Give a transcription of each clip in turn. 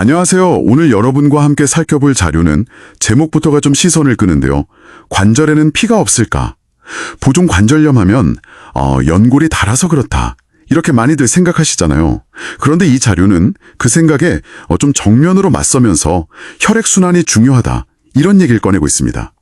안녕하세요. 오늘 여러분과 함께 살펴볼 자료는 제목부터가 좀 시선을 끄는데요. 관절에는 피가 없을까? 보종 관절염 하면 연골이 닳아서 그렇다. 이렇게 많이들 생각하시잖아요. 그런데 이 자료는 그 생각에 좀 정면으로 맞서면서 혈액순환이 중요하다. 이런 얘기를 꺼내고 있습니다.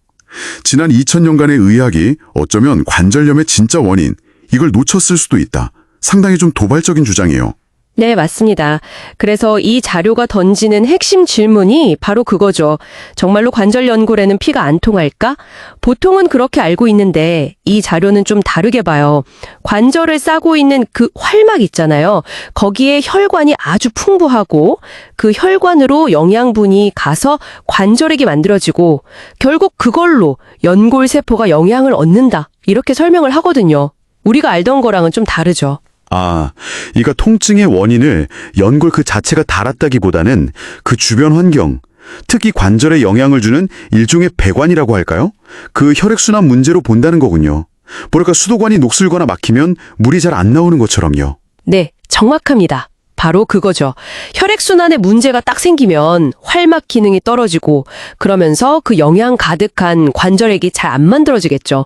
지난 2000년간의 의학이 어쩌면 관절염의 진짜 원인, 이걸 놓쳤을 수도 있다. 상당히 좀 도발적인 주장이에요. 네, 맞습니다. 그래서 이 자료가 던지는 핵심 질문이 바로 그거죠. 정말로 관절 연골에는 피가 안 통할까? 보통은 그렇게 알고 있는데 이 자료는 좀 다르게 봐요. 관절을 싸고 있는 그 활막 있잖아요. 거기에 혈관이 아주 풍부하고 그 혈관으로 영양분이 가서 관절액이 만들어지고 결국 그걸로 연골 세포가 영양을 얻는다. 이렇게 설명을 하거든요. 우리가 알던 거랑은 좀 다르죠. 그러니까 통증의 원인을 연골 그 자체가 달았다기보다는 그 주변 환경, 특히 관절에 영향을 주는 일종의 배관이라고 할까요? 그 혈액순환 문제로 본다는 거군요. 뭐랄까 수도관이 녹슬거나 막히면 물이 잘 안 나오는 것처럼요. 네, 정확합니다. 바로 그거죠. 혈액순환에 문제가 딱 생기면 활막 기능이 떨어지고 그러면서 그 영양 가득한 관절액이 잘 안 만들어지겠죠.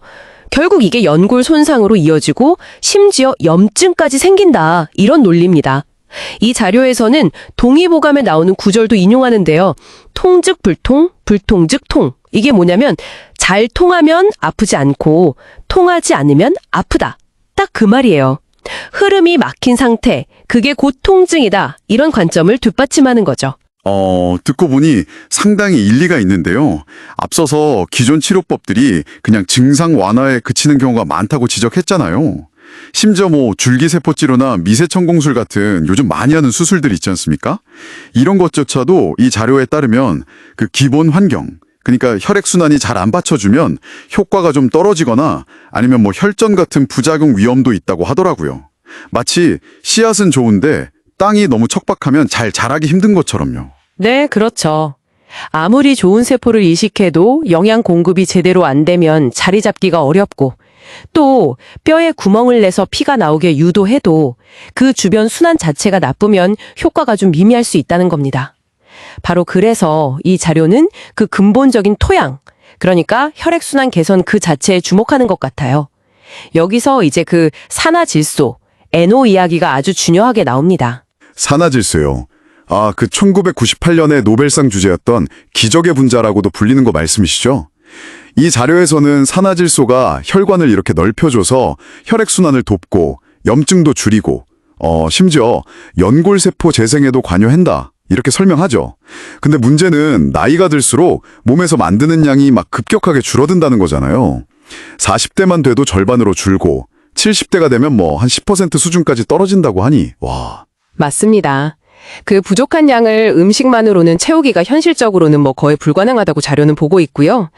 결국 이게 연골 손상으로 이어지고 심지어 염증까지 생긴다. 이런 논리입니다. 이 자료에서는 동의보감에 나오는 구절도 인용하는데요. 통즉 불통, 불통즉 통. 이게 뭐냐면 잘 통하면 아프지 않고 통하지 않으면 아프다. 딱 그 말이에요. 흐름이 막힌 상태, 그게 곧 통증이다. 이런 관점을 뒷받침하는 거죠. 듣고 보니 상당히 일리가 있는데요. 앞서서 기존 치료법들이 그냥 증상 완화에 그치는 경우가 많다고 지적했잖아요. 심지어 줄기세포 치료나 미세천공술 같은 요즘 많이 하는 수술들 있지 않습니까? 이런 것조차도 이 자료에 따르면 그 기본 환경, 그러니까 혈액순환이 잘 안 받쳐주면 효과가 좀 떨어지거나 아니면 혈전 같은 부작용 위험도 있다고 하더라고요. 마치 씨앗은 좋은데 땅이 너무 척박하면 잘 자라기 힘든 것처럼요. 네, 그렇죠. 아무리 좋은 세포를 이식해도 영양 공급이 제대로 안 되면 자리 잡기가 어렵고 또 뼈에 구멍을 내서 피가 나오게 유도해도 그 주변 순환 자체가 나쁘면 효과가 좀 미미할 수 있다는 겁니다. 바로 그래서 이 자료는 그 근본적인 토양, 그러니까 혈액순환 개선 그 자체에 주목하는 것 같아요. 여기서 이제 그 산화질소, NO 이야기가 아주 중요하게 나옵니다. 산화질소요. 그 1998년에 노벨상 주제였던 기적의 분자라고도 불리는 거 말씀이시죠? 이 자료에서는 산화질소가 혈관을 이렇게 넓혀줘서 혈액순환을 돕고 염증도 줄이고 심지어 연골세포 재생에도 관여한다. 이렇게 설명하죠. 근데 문제는 나이가 들수록 몸에서 만드는 양이 막 급격하게 줄어든다는 거잖아요. 40대만 돼도 절반으로 줄고 70대가 되면 한 10% 수준까지 떨어진다고 하니 와. 맞습니다. 그 부족한 양을 음식만으로는 채우기가 현실적으로는 거의 불가능하다고 자료는 보고 있고요.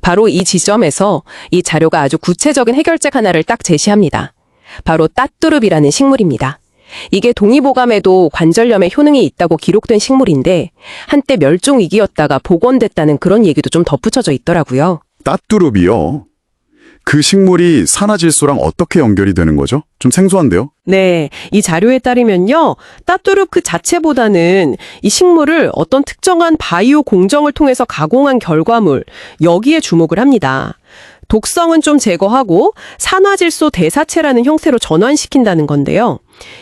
바로 이 지점에서 이 자료가 아주 구체적인 해결책 하나를 딱 제시합니다. 바로 따뚜릅이라는 식물입니다. 이게 동의보감에도 관절염에 효능이 있다고 기록된 식물인데 한때 멸종 위기였다가 복원됐다는 그런 얘기도 좀 덧붙여져 있더라고요. 따뚜릅이요? 그 식물이 산화질소랑 어떻게 연결이 되는 거죠? 좀 생소한데요? 네, 이 자료에 따르면요. 따뚜릅 그 자체보다는 이 식물을 어떤 특정한 바이오 공정을 통해서 가공한 결과물, 여기에 주목을 합니다. 독성은 좀 제거하고 산화질소 대사체라는 형태로 전환시킨다는 건데요.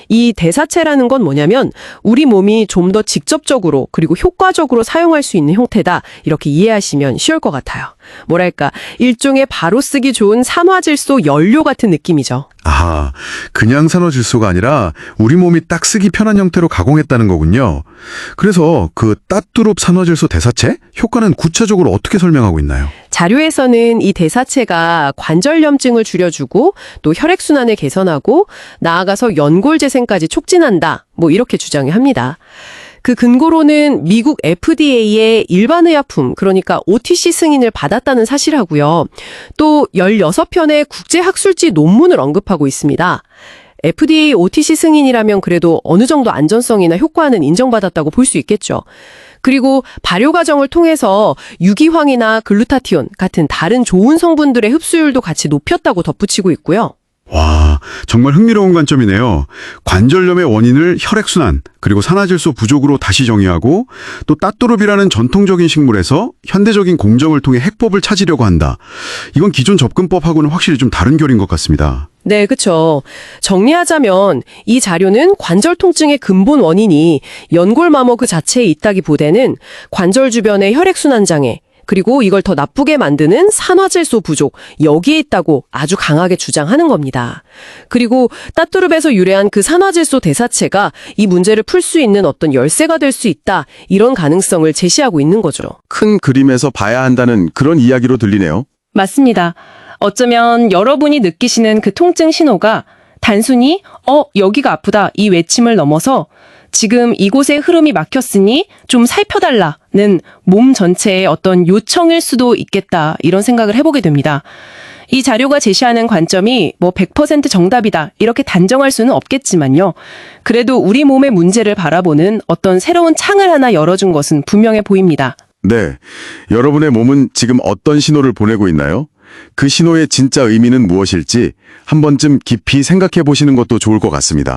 이 대사체라는 건 뭐냐면 우리 몸이 좀 더 직접적으로 그리고 효과적으로 사용할 수 있는 형태다. 이렇게 이해하시면 쉬울 것 같아요. 뭐랄까 일종의 바로 쓰기 좋은 산화질소 연료 같은 느낌이죠. 그냥 산화질소가 아니라 우리 몸이 딱 쓰기 편한 형태로 가공했다는 거군요. 그래서 그 따뚜릅 산화질소 대사체? 효과는 구체적으로 어떻게 설명하고 있나요? 자료에서는 이 대사체가 관절염증을 줄여주고 또 혈액순환을 개선하고 나아가서 연골 재생까지 촉진한다. 이렇게 주장을 합니다. 그 근거로는 미국 FDA의 일반의약품, 그러니까 OTC 승인을 받았다는 사실하고요. 또 16편의 국제학술지 논문을 언급하고 있습니다. FDA OTC 승인이라면 그래도 어느 정도 안전성이나 효과는 인정받았다고 볼 수 있겠죠. 그리고 발효 과정을 통해서 유기황이나 글루타티온 같은 다른 좋은 성분들의 흡수율도 같이 높였다고 덧붙이고 있고요. 와, 정말 흥미로운 관점이네요. 관절염의 원인을 혈액순환, 그리고 산화질소 부족으로 다시 정의하고 또 따뚜룹이라는 전통적인 식물에서 현대적인 공정을 통해 해법을 찾으려고 한다. 이건 기존 접근법하고는 확실히 좀 다른 결인 것 같습니다. 네, 그렇죠. 정리하자면 이 자료는 관절 통증의 근본 원인이 연골마모 그 자체에 있다기보다는 관절 주변의 혈액순환 장애, 그리고 이걸 더 나쁘게 만드는 산화질소 부족, 여기에 있다고 아주 강하게 주장하는 겁니다. 그리고 따뚜룹에서 유래한 그 산화질소 대사체가 이 문제를 풀 수 있는 어떤 열쇠가 될 수 있다, 이런 가능성을 제시하고 있는 거죠. 큰 그림에서 봐야 한다는 그런 이야기로 들리네요. 맞습니다. 어쩌면 여러분이 느끼시는 그 통증 신호가 단순히 여기가 아프다 이 외침을 넘어서 지금 이곳의 흐름이 막혔으니 좀 살펴달라는 몸 전체의 어떤 요청일 수도 있겠다, 이런 생각을 해보게 됩니다. 이 자료가 제시하는 관점이 뭐 100% 정답이다 이렇게 단정할 수는 없겠지만요. 그래도 우리 몸의 문제를 바라보는 어떤 새로운 창을 하나 열어준 것은 분명해 보입니다. 네. 여러분의 몸은 지금 어떤 신호를 보내고 있나요? 그 신호의 진짜 의미는 무엇일지 한 번쯤 깊이 생각해 보시는 것도 좋을 것 같습니다.